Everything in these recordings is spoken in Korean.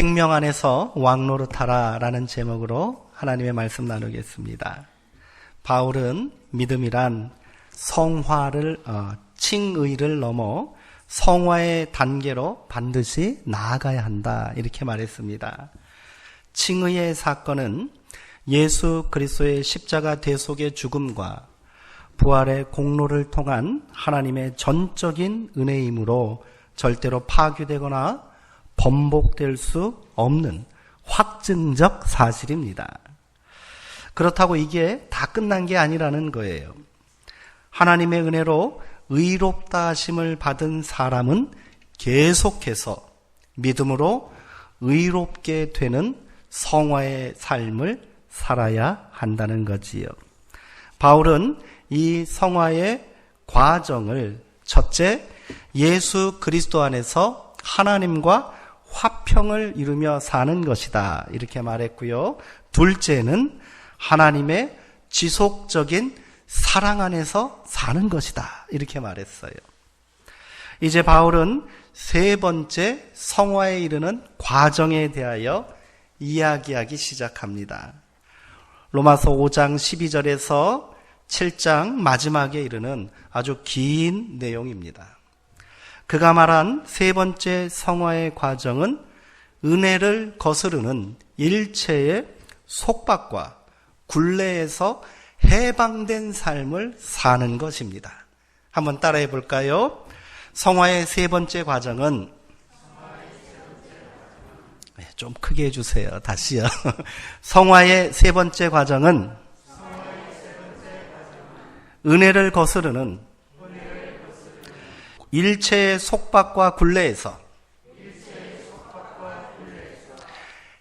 생명 안에서 왕노릇하라 라는 제목으로 하나님의 말씀 나누겠습니다. 바울은 믿음이란 성화를 칭의를 넘어 성화의 단계로 반드시 나아가야 한다 이렇게 말했습니다. 칭의의 사건은 예수 그리스도의 십자가 대속의 죽음과 부활의 공로를 통한 하나님의 전적인 은혜이므로 절대로 파괴되거나 번복될 수 없는 확증적 사실입니다. 그렇다고 이게 다 끝난 게 아니라는 거예요. 하나님의 은혜로 의롭다 하심을 받은 사람은 계속해서 믿음으로 의롭게 되는 성화의 삶을 살아야 한다는 거지요. 바울은 이 성화의 과정을 첫째, 예수 그리스도 안에서 하나님과 화평을 이루며 사는 것이다 이렇게 말했고요. 둘째는 하나님의 지속적인 사랑 안에서 사는 것이다 이렇게 말했어요. 이제 바울은 세 번째 성화에 이르는 과정에 대하여 이야기하기 시작합니다. 로마서 5장 12절에서 7장 마지막에 이르는 아주 긴 내용입니다. 그가 말한 세 번째 성화의 과정은 은혜를 거스르는 일체의 속박과 굴레에서 해방된 삶을 사는 것입니다. 한번 따라해 볼까요? 성화의 세 번째 과정은 좀 크게 해주세요. 다시요. 성화의 세 번째 과정은 은혜를 거스르는 일체의 속박과 굴레에서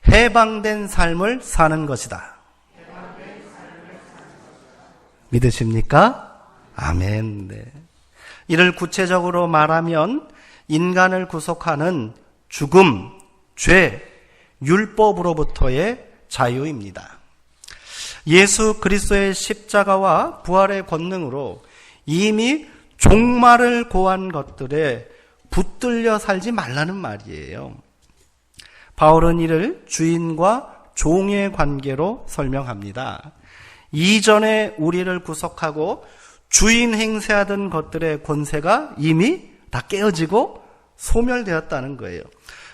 해방된 삶을 사는 것이다. 믿으십니까? 아멘. 네. 이를 구체적으로 말하면 인간을 구속하는 죽음, 죄, 율법으로부터의 자유입니다. 예수 그리스도의 십자가와 부활의 권능으로 이미 종말을 고한 것들에 붙들려 살지 말라는 말이에요. 바울은 이를 주인과 종의 관계로 설명합니다. 이전에 우리를 구속하고 주인 행세하던 것들의 권세가 이미 다 깨어지고 소멸되었다는 거예요.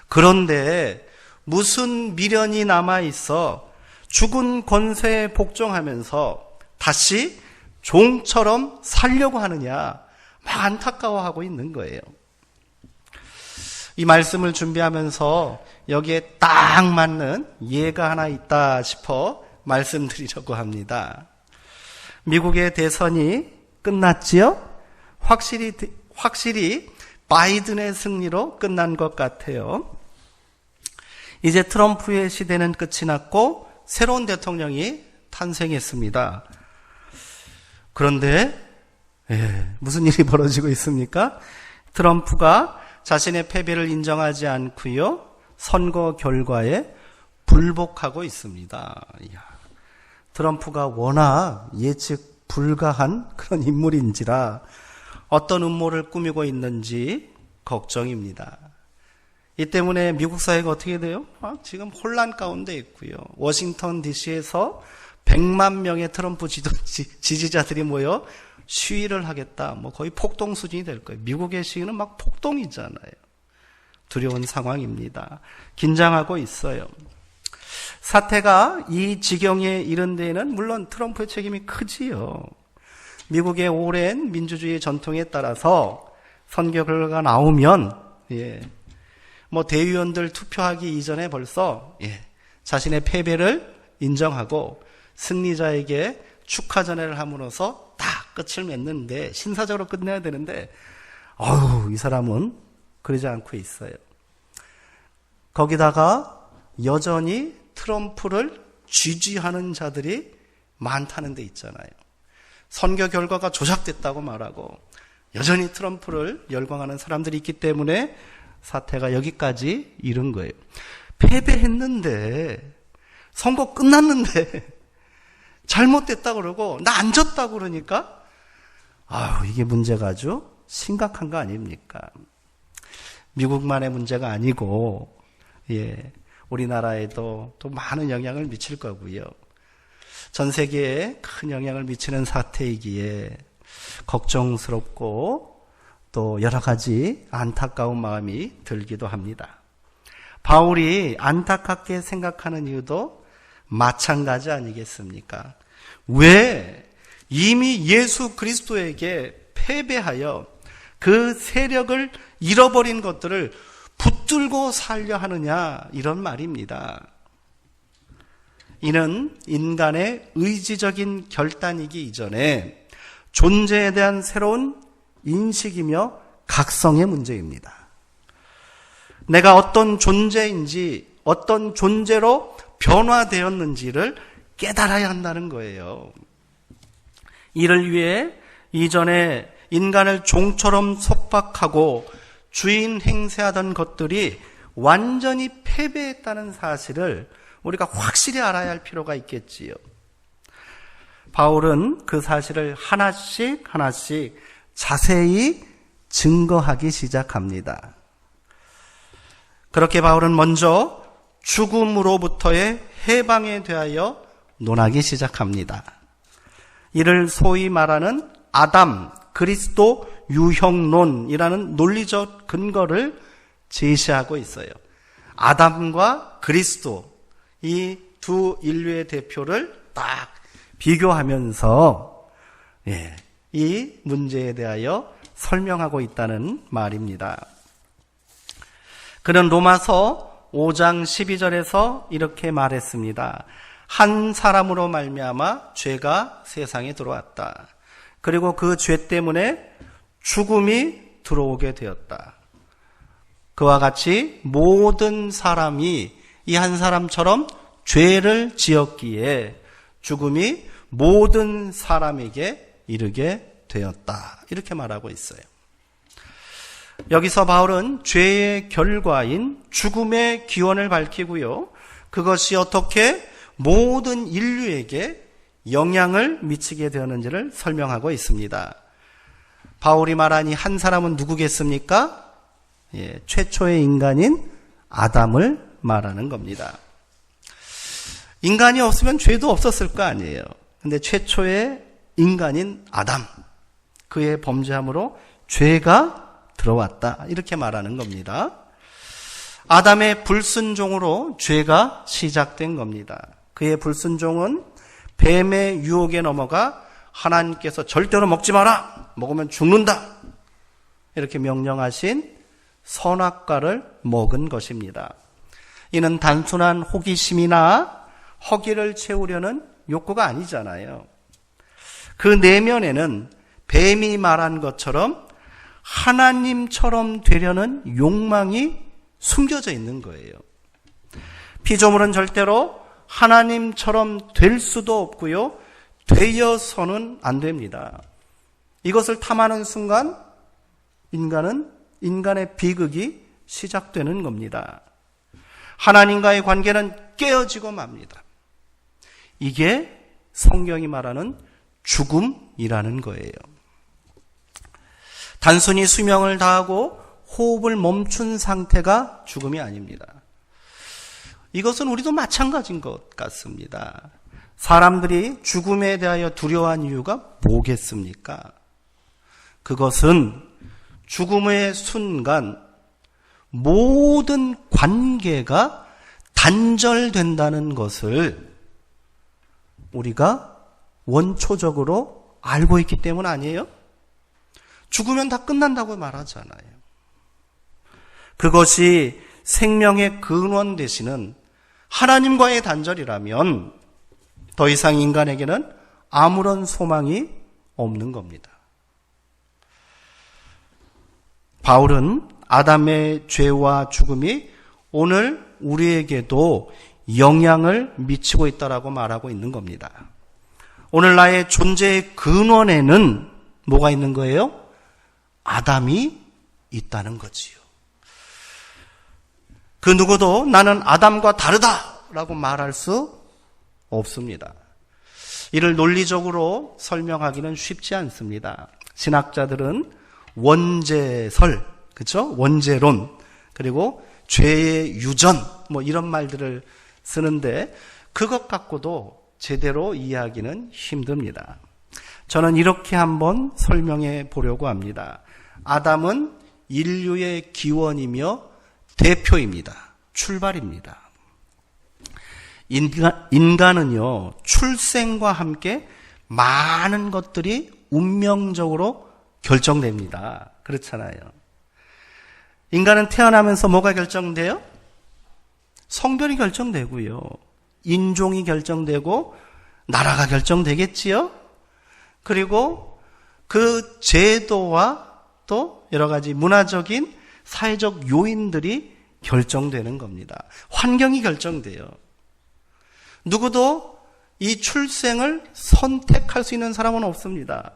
그런데 무슨 미련이 남아있어 죽은 권세에 복종하면서 다시 종처럼 살려고 하느냐 막 안타까워하고 있는 거예요. 이 말씀을 준비하면서 여기에 딱 맞는 예가 하나 있다 싶어 말씀드리려고 합니다. 미국의 대선이 끝났지요? 확실히 바이든의 승리로 끝난 것 같아요. 이제 트럼프의 시대는 끝이 났고 새로운 대통령이 탄생했습니다. 그런데 무슨 일이 벌어지고 있습니까? 트럼프가 자신의 패배를 인정하지 않고요. 선거 결과에 불복하고 있습니다. 트럼프가 워낙 예측 불가한 그런 인물인지라 어떤 음모를 꾸미고 있는지 걱정입니다. 이 때문에 미국 사회가 어떻게 돼요? 지금 혼란 가운데 있고요. 워싱턴 DC에서 100만 명의 트럼프 지지자들이 모여 시위를 하겠다. 거의 폭동 수준이 될 거예요. 미국의 시위는 막 폭동이잖아요. 두려운 상황입니다. 긴장하고 있어요. 사태가 이 지경에 이른 데에는 물론 트럼프의 책임이 크지요. 미국의 오랜 민주주의 전통에 따라서 선거 결과가 나오면 대의원들 투표하기 이전에 벌써 자신의 패배를 인정하고 승리자에게 축하 전회를 함으로써 딱 끝을 맺는데 신사적으로 끝내야 되는데 이 사람은 그러지 않고 있어요. 거기다가 여전히 트럼프를 지지하는 자들이 많다는 데 있잖아요. 선거 결과가 조작됐다고 말하고 여전히 트럼프를 열광하는 사람들이 있기 때문에 사태가 여기까지 이른 거예요. 패배했는데 선거 끝났는데 잘못됐다고 그러고 나 안 졌다고 그러니까 이게 문제가 아주 심각한 거 아닙니까? 미국만의 문제가 아니고 우리나라에도 또 많은 영향을 미칠 거고요. 전 세계에 큰 영향을 미치는 사태이기에 걱정스럽고 또 여러 가지 안타까운 마음이 들기도 합니다. 바울이 안타깝게 생각하는 이유도 마찬가지 아니겠습니까? 왜 이미 예수 그리스도에게 패배하여 그 세력을 잃어버린 것들을 붙들고 살려 하느냐, 이런 말입니다. 이는 인간의 의지적인 결단이기 이전에 존재에 대한 새로운 인식이며 각성의 문제입니다. 내가 어떤 존재인지, 어떤 존재로 변화되었는지를 깨달아야 한다는 거예요. 이를 위해 이전에 인간을 종처럼 속박하고 주인 행세하던 것들이 완전히 패배했다는 사실을 우리가 확실히 알아야 할 필요가 있겠지요. 바울은 그 사실을 하나씩 자세히 증거하기 시작합니다. 그렇게 바울은 먼저 죽음으로부터의 해방에 대하여 논하기 시작합니다. 이를 소위 말하는 아담, 그리스도 유형론이라는 논리적 근거를 제시하고 있어요. 아담과 그리스도, 이 두 인류의 대표를 딱 비교하면서 이 문제에 대하여 설명하고 있다는 말입니다. 그는 로마서 5장 12절에서 이렇게 말했습니다. 한 사람으로 말미암아 죄가 세상에 들어왔다. 그리고 그 죄 때문에 죽음이 들어오게 되었다. 그와 같이 모든 사람이 이 한 사람처럼 죄를 지었기에 죽음이 모든 사람에게 이르게 되었다. 이렇게 말하고 있어요. 여기서 바울은 죄의 결과인 죽음의 기원을 밝히고요. 그것이 어떻게 모든 인류에게 영향을 미치게 되었는지를 설명하고 있습니다. 바울이 말한 이 한 사람은 누구겠습니까? 최초의 인간인 아담을 말하는 겁니다. 인간이 없으면 죄도 없었을 거 아니에요. 근데 최초의 인간인 아담, 그의 범죄함으로 죄가 들어왔다, 이렇게 말하는 겁니다. 아담의 불순종으로 죄가 시작된 겁니다. 그의 불순종은 뱀의 유혹에 넘어가 하나님께서 절대로 먹지 마라, 먹으면 죽는다, 이렇게 명령하신 선악과를 먹은 것입니다. 이는 단순한 호기심이나 허기를 채우려는 욕구가 아니잖아요. 그 내면에는 뱀이 말한 것처럼 하나님처럼 되려는 욕망이 숨겨져 있는 거예요. 피조물은 절대로 하나님처럼 될 수도 없고요, 되어서는 안 됩니다. 이것을 탐하는 순간 인간의 비극이 시작되는 겁니다. 하나님과의 관계는 깨어지고 맙니다. 이게 성경이 말하는 죽음이라는 거예요. 단순히 수명을 다하고 호흡을 멈춘 상태가 죽음이 아닙니다. 이것은 우리도 마찬가지인 것 같습니다. 사람들이 죽음에 대하여 두려워한 이유가 뭐겠습니까? 그것은 죽음의 순간 모든 관계가 단절된다는 것을 우리가 원초적으로 알고 있기 때문 아니에요? 죽으면 다 끝난다고 말하잖아요. 그것이 생명의 근원 되시는 하나님과의 단절이라면 더 이상 인간에게는 아무런 소망이 없는 겁니다. 바울은 아담의 죄와 죽음이 오늘 우리에게도 영향을 미치고 있다라고 말하고 있는 겁니다. 오늘 나의 존재의 근원에는 뭐가 있는 거예요? 아담이 있다는 거지요. 그 누구도 나는 아담과 다르다라고 말할 수 없습니다. 이를 논리적으로 설명하기는 쉽지 않습니다. 신학자들은 원죄설, 그렇죠? 원죄론, 그리고 죄의 유전, 이런 말들을 쓰는데 그것 갖고도 제대로 이해하기는 힘듭니다. 저는 이렇게 한번 설명해 보려고 합니다. 아담은 인류의 기원이며 대표입니다. 출발입니다. 인간은요, 출생과 함께 많은 것들이 운명적으로 결정됩니다. 그렇잖아요. 인간은 태어나면서 뭐가 결정돼요? 성별이 결정되고요. 인종이 결정되고 나라가 결정되겠지요. 그리고 그 제도와 또 여러 가지 문화적인 사회적 요인들이 결정되는 겁니다. 환경이 결정돼요. 누구도 이 출생을 선택할 수 있는 사람은 없습니다.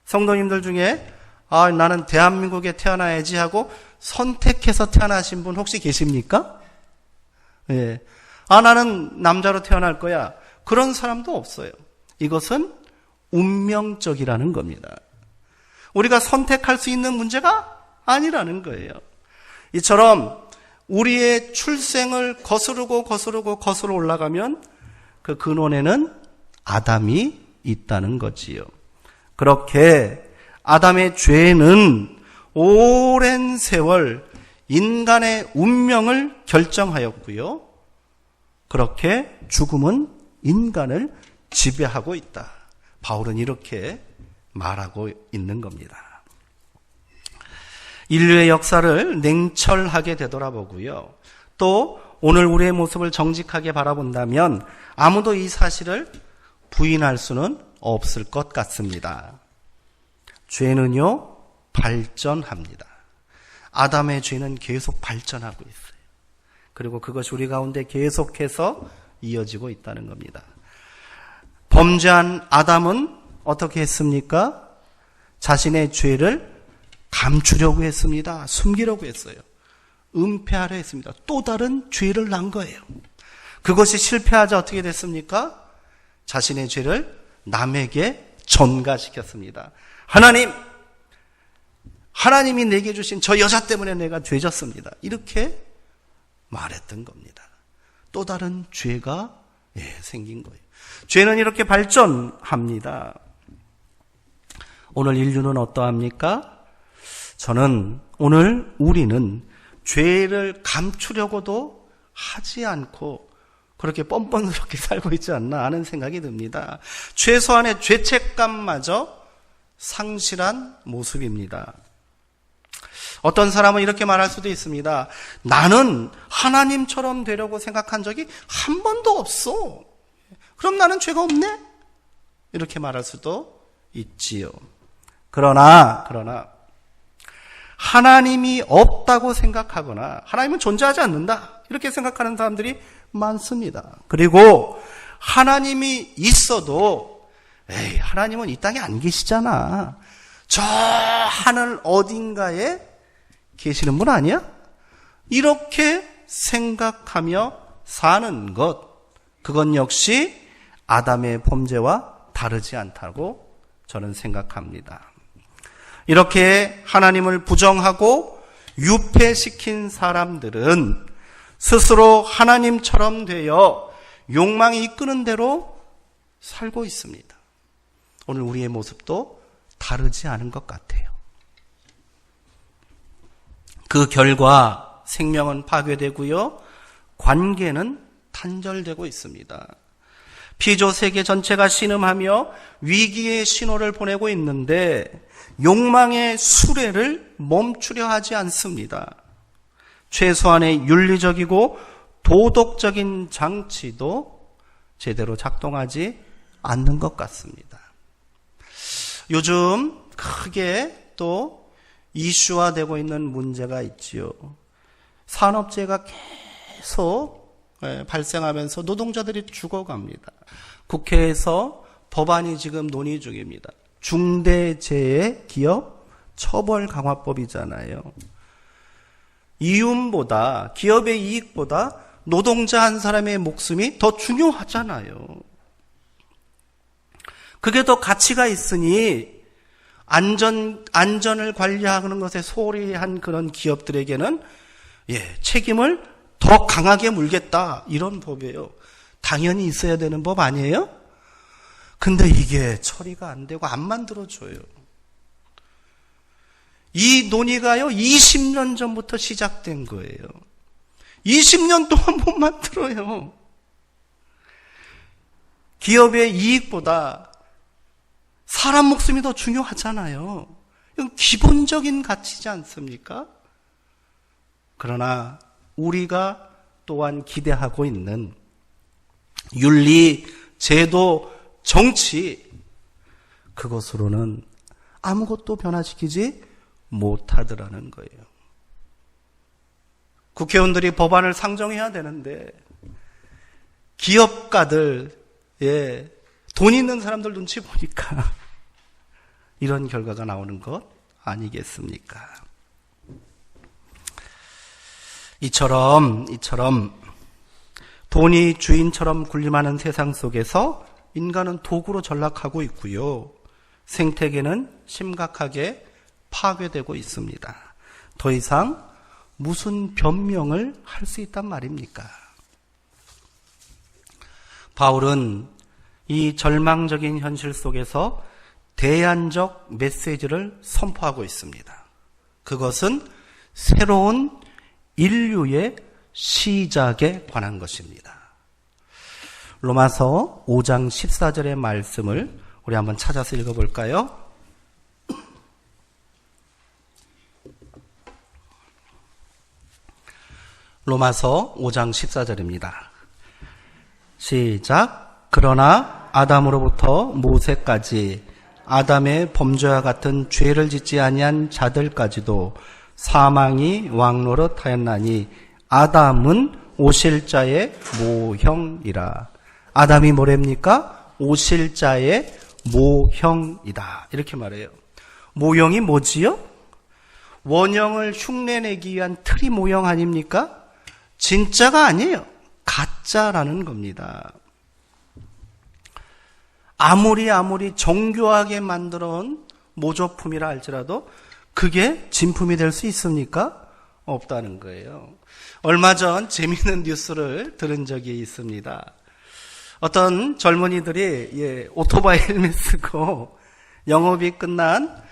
성도님들 중에 나는 대한민국에 태어나야지 하고 선택해서 태어나신 분 혹시 계십니까? 예. 나는 남자로 태어날 거야. 그런 사람도 없어요. 이것은 운명적이라는 겁니다. 우리가 선택할 수 있는 문제가 아니라는 거예요. 이처럼 우리의 출생을 거스르고 올라가면 그 근원에는 아담이 있다는 거지요. 그렇게 아담의 죄는 오랜 세월 인간의 운명을 결정하였고요. 그렇게 죽음은 인간을 지배하고 있다. 바울은 이렇게 말하고 있는 겁니다. 인류의 역사를 냉철하게 되돌아보고요. 또 오늘 우리의 모습을 정직하게 바라본다면 아무도 이 사실을 부인할 수는 없을 것 같습니다. 죄는요, 발전합니다. 아담의 죄는 계속 발전하고 있어요. 그리고 그것이 우리 가운데 계속해서 이어지고 있다는 겁니다. 범죄한 아담은 어떻게 했습니까? 자신의 죄를 감추려고 했습니다. 숨기려고 했어요. 은폐하려 했습니다. 또 다른 죄를 난 거예요. 그것이 실패하자 어떻게 됐습니까? 자신의 죄를 남에게 전가시켰습니다. 하나님이 내게 주신 저 여자 때문에 내가 죄졌습니다. 이렇게 말했던 겁니다. 또 다른 죄가 생긴 거예요. 죄는 이렇게 발전합니다. 오늘 인류는 어떠합니까? 우리는 죄를 감추려고도 하지 않고 그렇게 뻔뻔스럽게 살고 있지 않나 하는 생각이 듭니다. 최소한의 죄책감마저 상실한 모습입니다. 어떤 사람은 이렇게 말할 수도 있습니다. 나는 하나님처럼 되려고 생각한 적이 한 번도 없어. 그럼 나는 죄가 없네? 이렇게 말할 수도 있지요. 그러나 하나님이 없다고 생각하거나 하나님은 존재하지 않는다 이렇게 생각하는 사람들이 많습니다. 그리고 하나님이 있어도 하나님은 이 땅에 안 계시잖아. 저 하늘 어딘가에 계시는 분 아니야? 이렇게 생각하며 사는 것, 그건 역시 아담의 범죄와 다르지 않다고 저는 생각합니다. 이렇게 하나님을 부정하고 유폐시킨 사람들은 스스로 하나님처럼 되어 욕망이 이끄는 대로 살고 있습니다. 오늘 우리의 모습도 다르지 않은 것 같아요. 그 결과 생명은 파괴되고요. 관계는 단절되고 있습니다. 피조 세계 전체가 신음하며 위기의 신호를 보내고 있는데 욕망의 수레를 멈추려 하지 않습니다. 최소한의 윤리적이고 도덕적인 장치도 제대로 작동하지 않는 것 같습니다. 요즘 크게 또 이슈화되고 있는 문제가 있지요. 산업재해가 계속 발생하면서 노동자들이 죽어갑니다. 국회에서 법안이 지금 논의 중입니다. 중대재해 기업 처벌 강화법이잖아요. 이윤보다, 기업의 이익보다 노동자 한 사람의 목숨이 더 중요하잖아요. 그게 더 가치가 있으니 안전을 관리하는 것에 소홀히 한 그런 기업들에게는 책임을 더 강하게 물겠다. 이런 법이에요. 당연히 있어야 되는 법 아니에요? 근데 이게 처리가 안 되고 안 만들어줘요. 이 논의가요, 20년 전부터 시작된 거예요. 20년 동안 못 만들어요. 기업의 이익보다 사람 목숨이 더 중요하잖아요. 이건 기본적인 가치지 않습니까? 그러나 우리가 또한 기대하고 있는 윤리, 제도, 정치, 그것으로는 아무것도 변화시키지 못하더라는 거예요. 국회의원들이 법안을 상정해야 되는데 기업가들, 돈 있는 사람들 눈치 보니까 이런 결과가 나오는 것 아니겠습니까? 이처럼 돈이 주인처럼 군림하는 세상 속에서 인간은 도구로 전락하고 있고요. 생태계는 심각하게 파괴되고 있습니다. 더 이상 무슨 변명을 할 수 있단 말입니까? 바울은 이 절망적인 현실 속에서 대안적 메시지를 선포하고 있습니다. 그것은 새로운 인류의 시작에 관한 것입니다. 로마서 5장 14절의 말씀을 우리 한번 찾아서 읽어볼까요? 로마서 5장 14절입니다. 시작. 그러나 아담으로부터 모세까지 아담의 범죄와 같은 죄를 짓지 아니한 자들까지도 사망이 왕노릇하였나니 아담은 오실자의 모형이라. 아담이 뭐랍니까? 오실자의 모형이다. 이렇게 말해요. 모형이 뭐지요? 원형을 흉내내기 위한 트리 모형 아닙니까? 진짜가 아니에요. 가짜라는 겁니다. 아무리 정교하게 만들어온 모조품이라 할지라도 그게 진품이 될 수 있습니까? 없다는 거예요. 얼마 전 재미있는 뉴스를 들은 적이 있습니다. 어떤 젊은이들이 오토바이 헬멧 쓰고 영업이 끝난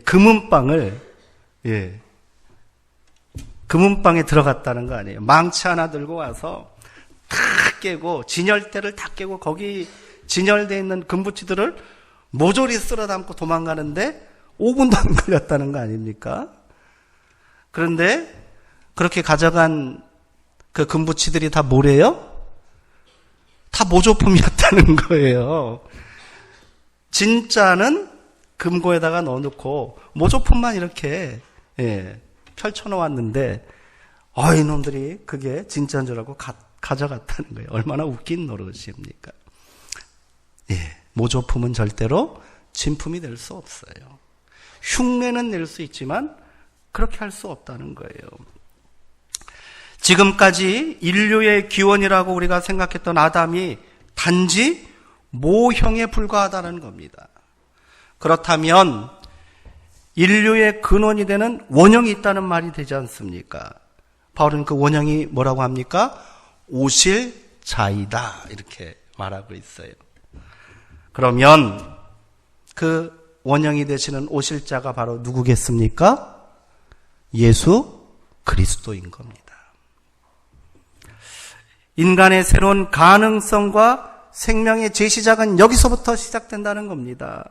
금은방을 금은방에 들어갔다는 거 아니에요. 망치 하나 들고 와서 다 깨고 진열대를 다 깨고 거기 진열되어 있는 금붙이들을 모조리 쓸어 담고 도망가는데 5분도 안 걸렸다는 거 아닙니까? 그런데 그렇게 가져간 그 금붙이들이 다 뭐래요? 다 모조품이었다는 거예요. 진짜는 금고에다가 넣어놓고 모조품만 이렇게 펼쳐놓았는데 이놈들이 그게 진짜인 줄 알고 가져갔다는 거예요. 얼마나 웃긴 노릇입니까? 모조품은 절대로 진품이 될 수 없어요. 흉내는 낼 수 있지만 그렇게 할 수 없다는 거예요. 지금까지 인류의 기원이라고 우리가 생각했던 아담이 단지 모형에 불과하다는 겁니다. 그렇다면 인류의 근원이 되는 원형이 있다는 말이 되지 않습니까? 바울은 그 원형이 뭐라고 합니까? 오실 자이다 이렇게 말하고 있어요. 그러면 그 원형이 되시는 오실 자가 바로 누구겠습니까? 예수 그리스도인 겁니다. 인간의 새로운 가능성과 생명의 재시작은 여기서부터 시작된다는 겁니다.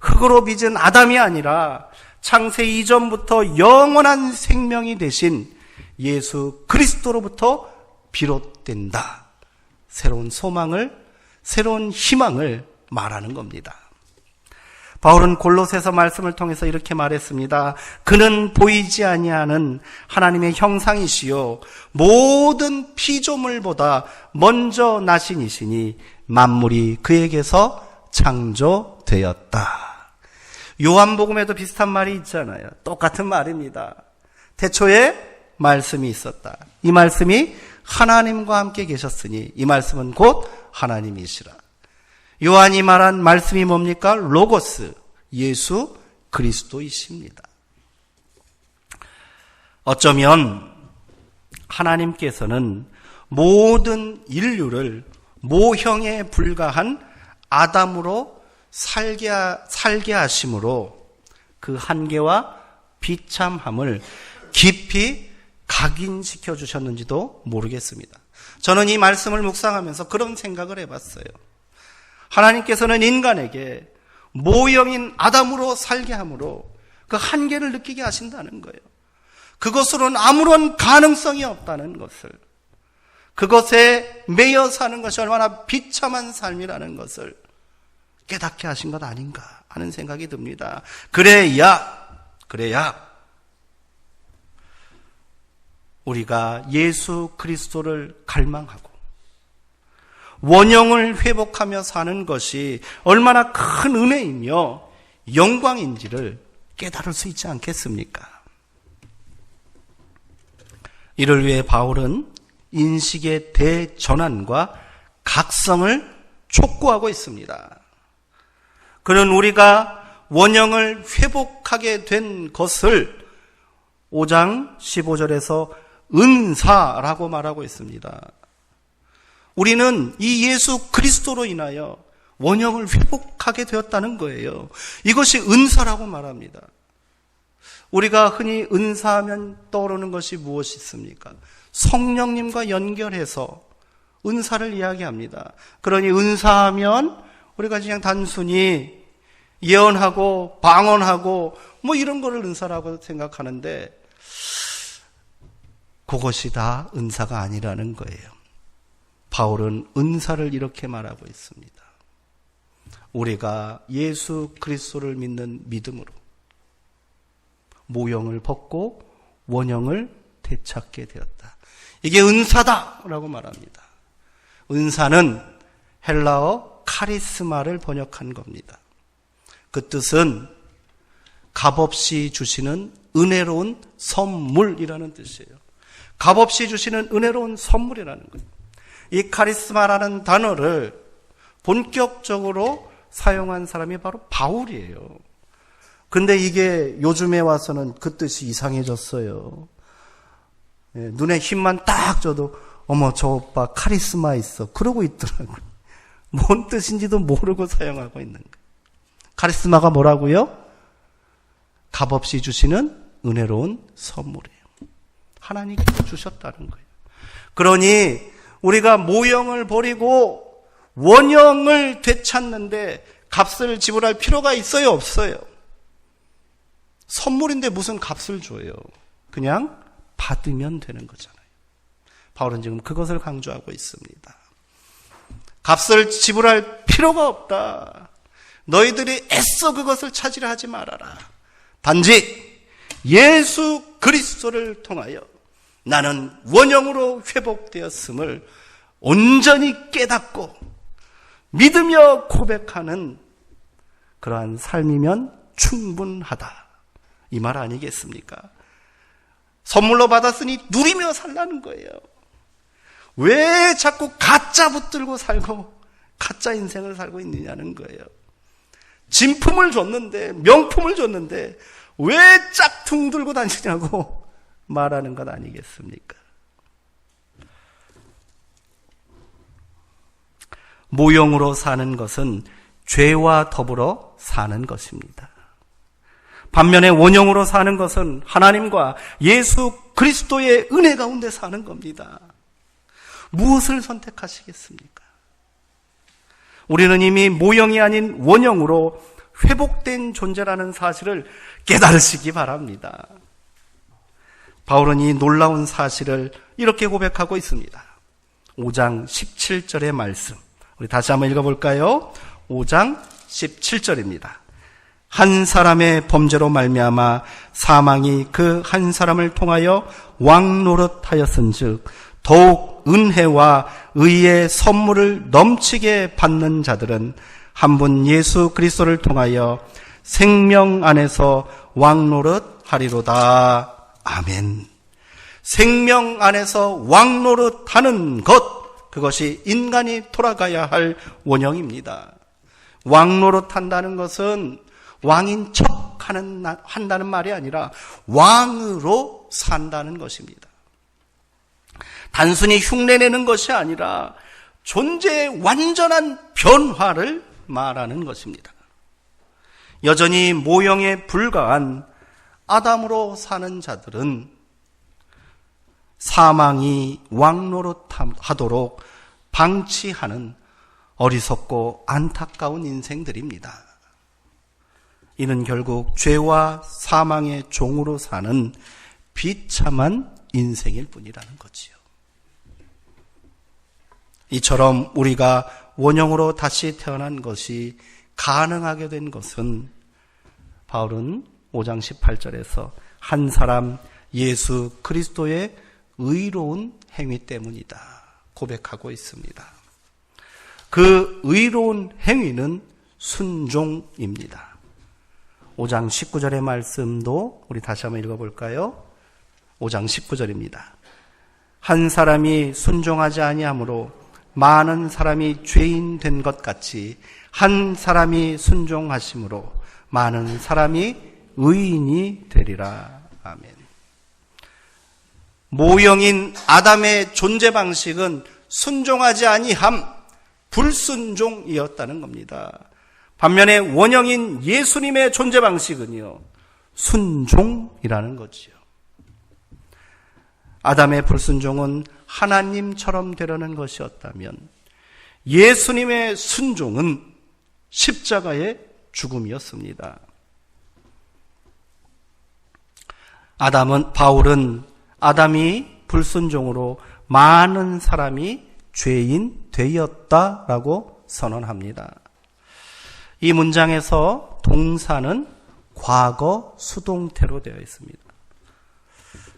흙으로 빚은 아담이 아니라 창세 이전부터 영원한 생명이 되신 예수 그리스도로부터 비롯된다. 새로운 소망을, 새로운 희망을 말하는 겁니다. 바울은 골로새서 말씀을 통해서 이렇게 말했습니다. 그는 보이지 아니하는 하나님의 형상이시요 모든 피조물보다 먼저 나신 이시니 만물이 그에게서 창조되었다. 요한복음에도 비슷한 말이 있잖아요. 똑같은 말입니다. 태초에 말씀이 있었다. 이 말씀이 하나님과 함께 계셨으니 이 말씀은 곧 하나님이시라. 요한이 말한 말씀이 뭡니까? 로고스, 예수 그리스도이십니다. 어쩌면 하나님께서는 모든 인류를 모형에 불과한 아담으로 살게 하심으로 그 한계와 비참함을 깊이 각인시켜 주셨는지도 모르겠습니다. 저는 이 말씀을 묵상하면서 그런 생각을 해봤어요. 하나님께서는 인간에게 모형인 아담으로 살게 함으로 그 한계를 느끼게 하신다는 거예요. 그것으로는 아무런 가능성이 없다는 것을, 그것에 매여 사는 것이 얼마나 비참한 삶이라는 것을 깨닫게 하신 것 아닌가 하는 생각이 듭니다. 그래야 우리가 예수 그리스도를 갈망하고 원형을 회복하며 사는 것이 얼마나 큰 은혜이며 영광인지를 깨달을 수 있지 않겠습니까? 이를 위해 바울은 인식의 대전환과 각성을 촉구하고 있습니다. 그는 우리가 원형을 회복하게 된 것을 5장 15절에서 은사라고 말하고 있습니다. 우리는 이 예수 그리스도로 인하여 원형을 회복하게 되었다는 거예요. 이것이 은사라고 말합니다. 우리가 흔히 은사하면 떠오르는 것이 무엇이 있습니까? 성령님과 연결해서 은사를 이야기합니다. 그러니 은사하면 우리가 그냥 단순히 예언하고 방언하고 뭐 이런 거를 은사라고 생각하는데 그것이 다 은사가 아니라는 거예요. 바울은 은사를 이렇게 말하고 있습니다. 우리가 예수 그리스도를 믿는 믿음으로 모형을 벗고 원형을 되찾게 되었다. 이게 은사다라고 말합니다. 은사는 헬라어 카리스마를 번역한 겁니다. 그 뜻은 값없이 주시는 은혜로운 선물이라는 뜻이에요. 값없이 주시는 은혜로운 선물이라는 거예요. 이 카리스마라는 단어를 본격적으로 사용한 사람이 바로 바울이에요. 근데 이게 요즘에 와서는 그 뜻이 이상해졌어요. 눈에 힘만 딱 줘도 어머 저 오빠 카리스마 있어 그러고 있더라고요. 뭔 뜻인지도 모르고 사용하고 있는 거예요. 카리스마가 뭐라고요? 값없이 주시는 은혜로운 선물이에요. 하나님께서 주셨다는 거예요. 그러니 우리가 모형을 버리고 원형을 되찾는데 값을 지불할 필요가 있어요, 없어요? 선물인데 무슨 값을 줘요? 그냥 받으면 되는 거잖아요. 바울은 지금 그것을 강조하고 있습니다. 값을 지불할 필요가 없다. 너희들이 애써 그것을 찾으려 하지 말아라. 단지 예수 그리스도를 통하여 나는 원형으로 회복되었음을 온전히 깨닫고 믿으며 고백하는 그러한 삶이면 충분하다. 이 말 아니겠습니까? 선물로 받았으니 누리며 살라는 거예요. 왜 자꾸 가짜 붙들고 살고 가짜 인생을 살고 있느냐는 거예요. 진품을 줬는데, 명품을 줬는데 왜 짝퉁 들고 다니냐고 말하는 것 아니겠습니까? 모형으로 사는 것은 죄와 더불어 사는 것입니다. 반면에 원형으로 사는 것은 하나님과 예수 그리스도의 은혜 가운데 사는 겁니다. 무엇을 선택하시겠습니까? 우리는 이미 모형이 아닌 원형으로 회복된 존재라는 사실을 깨달으시기 바랍니다. 바울은 이 놀라운 사실을 이렇게 고백하고 있습니다. 5장 17절의 말씀. 우리 다시 한번 읽어볼까요? 5장 17절입니다. 한 사람의 범죄로 말미암아 사망이 그 한 사람을 통하여 왕노릇하였은즉 더욱 은혜와 의의 선물을 넘치게 받는 자들은 한 분 예수 그리스도를 통하여 생명 안에서 왕노릇하리로다. 아멘. 생명 안에서 왕노릇하는 것, 그것이 인간이 돌아가야 할 원형입니다. 왕노릇한다는 것은 왕인 척 한다는 말이 아니라 왕으로 산다는 것입니다. 단순히 흉내내는 것이 아니라 존재의 완전한 변화를 말하는 것입니다. 여전히 모형에 불과한 아담으로 사는 자들은 사망이 왕노릇하도록 방치하는 어리석고 안타까운 인생들입니다. 이는 결국 죄와 사망의 종으로 사는 비참한 인생일 뿐이라는 거지요. 이처럼 우리가 원형으로 다시 태어난 것이 가능하게 된 것은 바울은 5장 18절에서 한 사람 예수 그리스도의 의로운 행위 때문이다 고백하고 있습니다. 그 의로운 행위는 순종입니다. 5장 19절의 말씀도 우리 다시 한번 읽어볼까요? 5장 19절입니다. 한 사람이 순종하지 아니하므로 많은 사람이 죄인 된 것 같이 한 사람이 순종하심으로 많은 사람이 의인이 되리라. 아멘. 모형인 아담의 존재 방식은 순종하지 아니함, 불순종이었다는 겁니다. 반면에 원형인 예수님의 존재 방식은요, 순종이라는 거지요. 아담의 불순종은 하나님처럼 되려는 것이었다면 예수님의 순종은 십자가의 죽음이었습니다. 바울은 아담이 불순종으로 많은 사람이 죄인 되었다라고 선언합니다. 이 문장에서 동사는 과거 수동태로 되어 있습니다.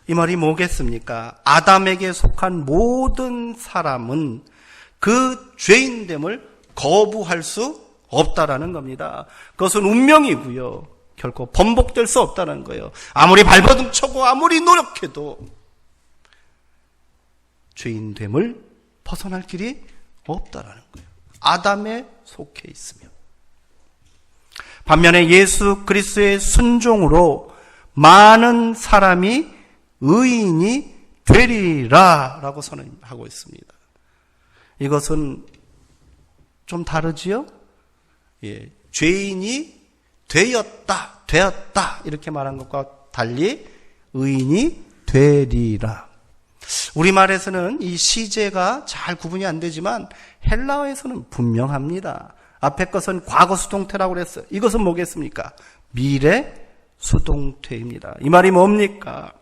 이 말이 뭐겠습니까? 아담에게 속한 모든 사람은 그 죄인됨을 거부할 수 없다라는 겁니다. 그것은 운명이고요. 결코 번복될 수 없다는 거예요. 아무리 발버둥 쳐고 아무리 노력해도 죄인됨을 벗어날 길이 없다라는 거예요. 아담에 속해 있으며. 반면에 예수 그리스도의 순종으로 많은 사람이 의인이 되리라 라고 선언하고 있습니다. 이것은 좀 다르지요? 예, 죄인이 되었다 이렇게 말한 것과 달리 의인이 되리라. 우리말에서는 이 시제가 잘 구분이 안 되지만 헬라어에서는 분명합니다. 앞에 것은 과거 수동태라고 그랬어요. 이것은 뭐겠습니까? 미래 수동태입니다. 이 말이 뭡니까?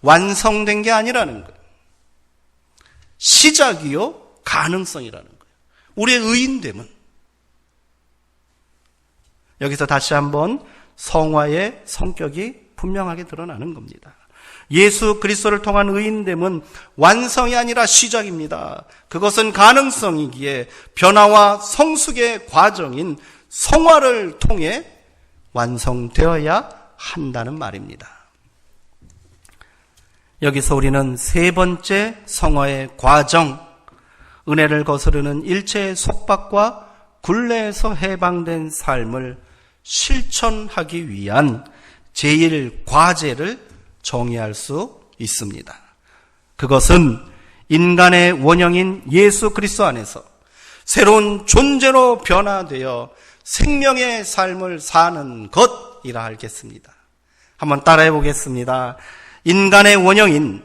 완성된 게 아니라는 거예요. 시작이요, 가능성이라는 거예요. 우리의 의인됨은. 여기서 다시 한번 성화의 성격이 분명하게 드러나는 겁니다. 예수 그리스도를 통한 의인됨은 완성이 아니라 시작입니다. 그것은 가능성이기에 변화와 성숙의 과정인 성화를 통해 완성되어야 한다는 말입니다. 여기서 우리는 세 번째 성화의 과정, 은혜를 거스르는 일체의 속박과 굴레에서 해방된 삶을 실천하기 위한 제1과제를 정의할 수 있습니다. 그것은 인간의 원형인 예수 그리스도 안에서 새로운 존재로 변화되어 생명의 삶을 사는 것이라 하겠습니다. 한번 따라해 보겠습니다. 인간의 원형인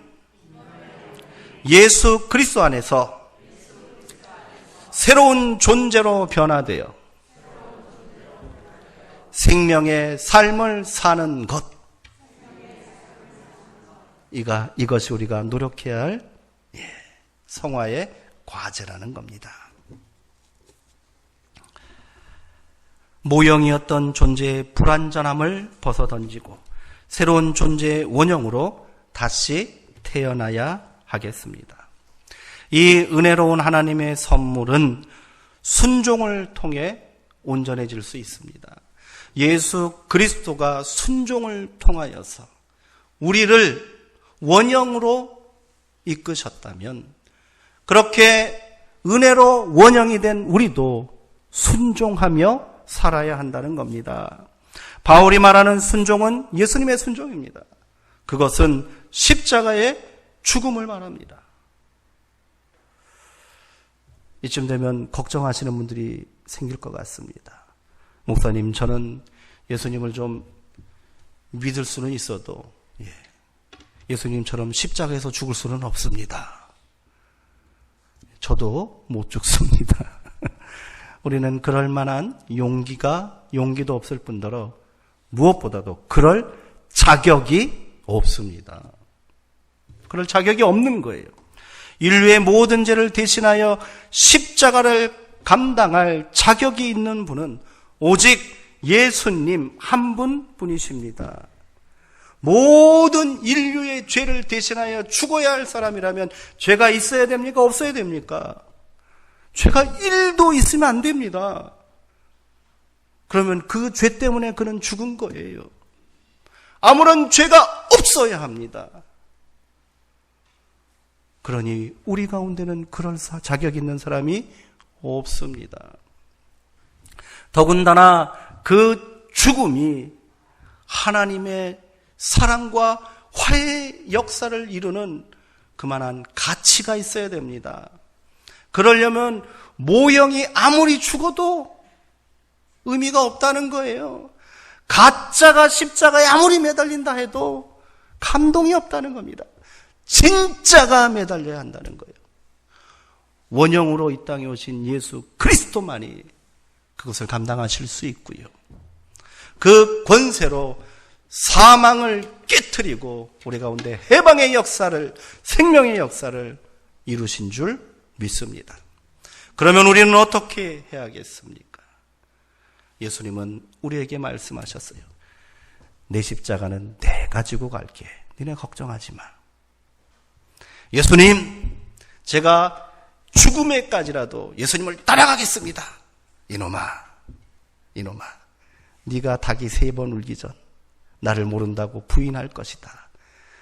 예수 그리스도 안에서 새로운 존재로 변화되어 생명의 삶을 사는 것. 이것이 우리가 노력해야 할 성화의 과제라는 겁니다. 모형이었던 존재의 불완전함을 벗어던지고 새로운 존재의 원형으로 다시 태어나야 하겠습니다. 이 은혜로운 하나님의 선물은 순종을 통해 온전해질 수 있습니다. 예수 그리스도가 순종을 통하여서 우리를 원형으로 이끄셨다면 그렇게 은혜로 원형이 된 우리도 순종하며 살아야 한다는 겁니다. 바울이 말하는 순종은 예수님의 순종입니다. 그것은 십자가의 죽음을 말합니다. 이쯤 되면 걱정하시는 분들이 생길 것 같습니다. 목사님, 저는 예수님을 좀 믿을 수는 있어도 예수님처럼 십자가에서 죽을 수는 없습니다. 저도 못 죽습니다. 우리는 그럴 만한 용기도 없을 뿐더러 무엇보다도 그럴 자격이 없습니다. 그럴 자격이 없는 거예요. 인류의 모든 죄를 대신하여 십자가를 감당할 자격이 있는 분은 오직 예수님 한 분뿐이십니다. 모든 인류의 죄를 대신하여 죽어야 할 사람이라면 죄가 있어야 됩니까? 없어야 됩니까? 죄가 1도 있으면 안 됩니다. 그러면 그 죄 때문에 그는 죽은 거예요. 아무런 죄가 없어야 합니다. 그러니 우리 가운데는 그럴 자격 있는 사람이 없습니다. 더군다나 그 죽음이 하나님의 사랑과 화해의 역사를 이루는 그만한 가치가 있어야 됩니다. 그러려면 모형이 아무리 죽어도 의미가 없다는 거예요. 가짜가 십자가에 아무리 매달린다 해도 감동이 없다는 겁니다. 진짜가 매달려야 한다는 거예요. 원형으로 이 땅에 오신 예수 그리스도만이 그것을 감당하실 수 있고요. 그 권세로 사망을 깨트리고 우리 가운데 해방의 역사를, 생명의 역사를 이루신 줄 믿습니다. 그러면 우리는 어떻게 해야겠습니까? 예수님은 우리에게 말씀하셨어요. 내 십자가는 내가 지고 갈게. 너네 걱정하지 마. 예수님, 제가 죽음에까지라도 예수님을 따라가겠습니다. 이놈아, 네가 닭이 3번 울기 전 나를 모른다고 부인할 것이다.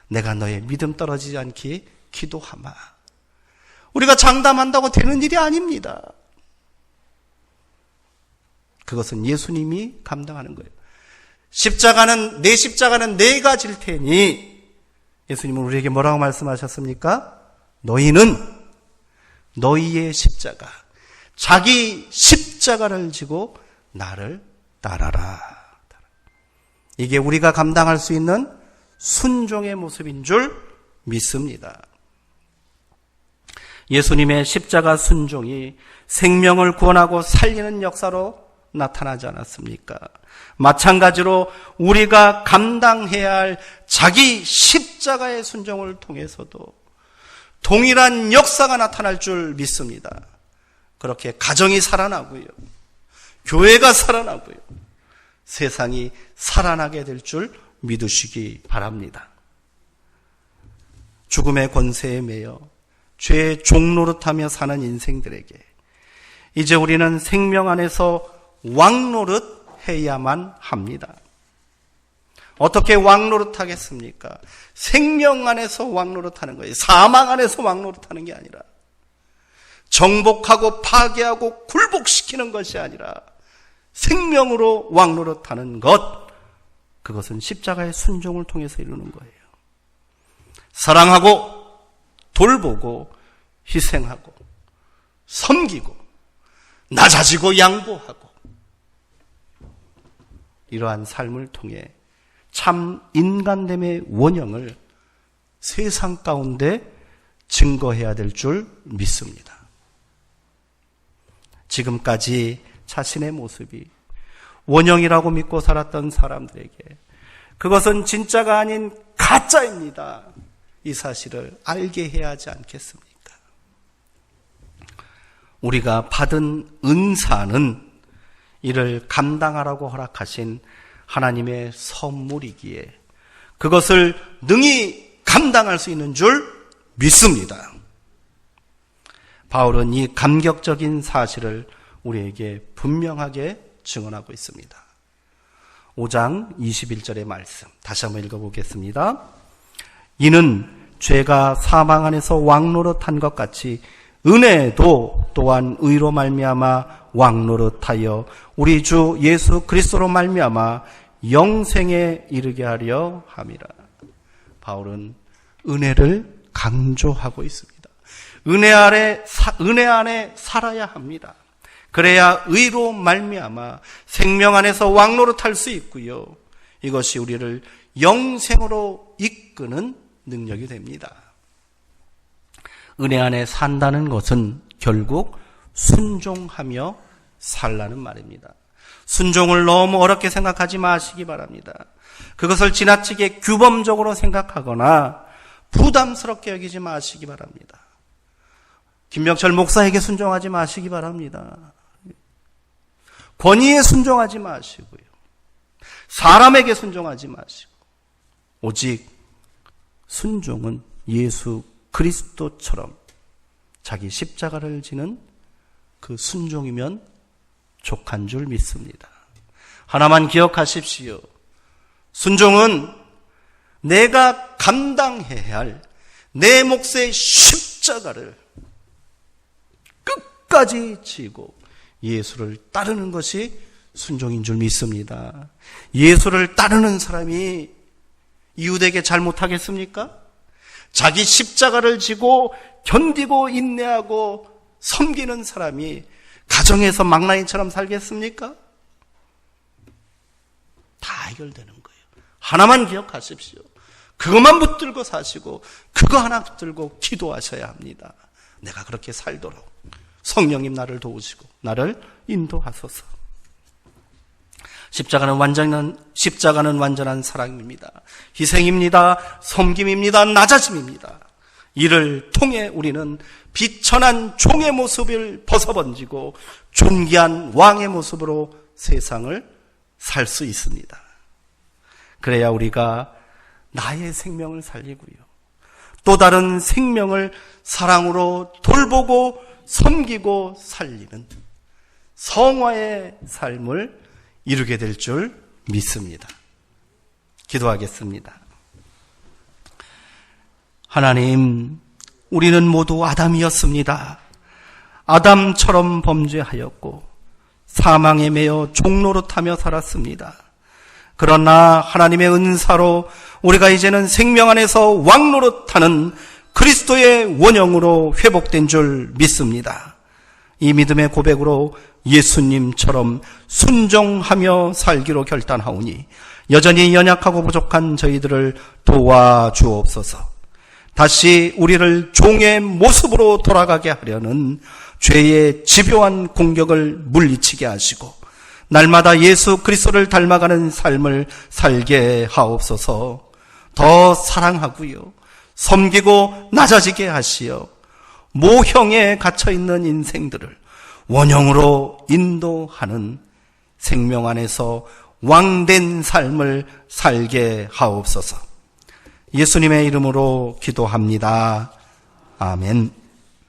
내가 너의 믿음 떨어지지 않게 기도하마. 우리가 장담한다고 되는 일이 아닙니다. 그것은 예수님이 감당하는 거예요. 내 십자가는 내가 질 테니, 예수님은 우리에게 뭐라고 말씀하셨습니까? 너희는 너희의 십자가, 자기 십자가를 지고 나를 따라라. 이게 우리가 감당할 수 있는 순종의 모습인 줄 믿습니다. 예수님의 십자가 순종이 생명을 구원하고 살리는 역사로 나타나지 않았습니까? 마찬가지로 우리가 감당해야 할 자기 십자가의 순종을 통해서도 동일한 역사가 나타날 줄 믿습니다. 그렇게 가정이 살아나고요, 교회가 살아나고요, 세상이 살아나게 될 줄 믿으시기 바랍니다. 죽음의 권세에 매여 죄의 종노릇하며 사는 인생들에게 이제 우리는 생명 안에서 왕노릇 해야만 합니다. 어떻게 왕노릇 하겠습니까? 생명 안에서 왕노릇 하는 거예요. 사망 안에서 왕노릇 하는 게 아니라, 정복하고 파괴하고 굴복시키는 것이 아니라 생명으로 왕노릇 하는 것, 그것은 십자가의 순종을 통해서 이루는 거예요. 사랑하고 돌보고 희생하고 섬기고 낮아지고 양보하고, 이러한 삶을 통해 참 인간됨의 원형을 세상 가운데 증거해야 될 줄 믿습니다. 지금까지 자신의 모습이 원형이라고 믿고 살았던 사람들에게 그것은 진짜가 아닌 가짜입니다. 이 사실을 알게 해야 하지 않겠습니까? 우리가 받은 은사는 이를 감당하라고 허락하신 하나님의 선물이기에 그것을 능히 감당할 수 있는 줄 믿습니다. 바울은 이 감격적인 사실을 우리에게 분명하게 증언하고 있습니다. 5장 21절의 말씀 다시 한번 읽어보겠습니다. 이는 죄가 사망 안에서 왕노릇한 것 같이 은혜도 또한 의로 말미암아 왕노릇하여 우리 주 예수 그리스도로 말미암아 영생에 이르게 하려 함이라. 바울은 은혜를 강조하고 있습니다. 은혜 안에 살아야 합니다. 그래야 의로 말미암아 생명 안에서 왕노릇할 수 있고요. 이것이 우리를 영생으로 이끄는 능력이 됩니다. 은혜 안에 산다는 것은 결국 순종하며 살라는 말입니다. 순종을 너무 어렵게 생각하지 마시기 바랍니다. 그것을 지나치게 규범적으로 생각하거나 부담스럽게 여기지 마시기 바랍니다. 김병철 목사에게 순종하지 마시기 바랍니다. 권위에 순종하지 마시고요. 사람에게 순종하지 마시고 오직 순종은 예수 그리스도처럼 자기 십자가를 지는 그 순종이면 족한 줄 믿습니다. 하나만 기억하십시오. 순종은 내가 감당해야 할 내 몫의 십자가를 끝까지 지고 예수를 따르는 것이 순종인 줄 믿습니다. 예수를 따르는 사람이 이웃에게 잘못하겠습니까? 자기 십자가를 지고 견디고 인내하고 섬기는 사람이 가정에서 망나니처럼 살겠습니까? 다 해결되는 거예요. 하나만 기억하십시오. 그것만 붙들고 사시고 그거 하나 붙들고 기도하셔야 합니다. 내가 그렇게 살도록 성령님 나를 도우시고 나를 인도하소서. 십자가는 완전한 사랑입니다. 희생입니다. 섬김입니다. 낮아짐입니다. 이를 통해 우리는 비천한 종의 모습을 벗어번지고 존귀한 왕의 모습으로 세상을 살 수 있습니다. 그래야 우리가 나의 생명을 살리고요. 또 다른 생명을 사랑으로 돌보고 섬기고 살리는 성화의 삶을 이루게 될 줄 믿습니다. 기도하겠습니다. 하나님, 우리는 모두 아담이었습니다. 아담처럼 범죄하였고 사망에 매여 종노릇하며 살았습니다. 그러나 하나님의 은사로 우리가 이제는 생명 안에서 왕노릇하는 그리스도의 원형으로 회복된 줄 믿습니다. 이 믿음의 고백으로 예수님처럼 순종하며 살기로 결단하오니 여전히 연약하고 부족한 저희들을 도와주옵소서. 다시 우리를 종의 모습으로 돌아가게 하려는 죄의 집요한 공격을 물리치게 하시고 날마다 예수 그리스도를 닮아가는 삶을 살게 하옵소서. 더 사랑하고요, 섬기고 낮아지게 하시어 모형에 갇혀있는 인생들을 원형으로 인도하는 생명 안에서 왕된 삶을 살게 하옵소서. 예수님의 이름으로 기도합니다. 아멘.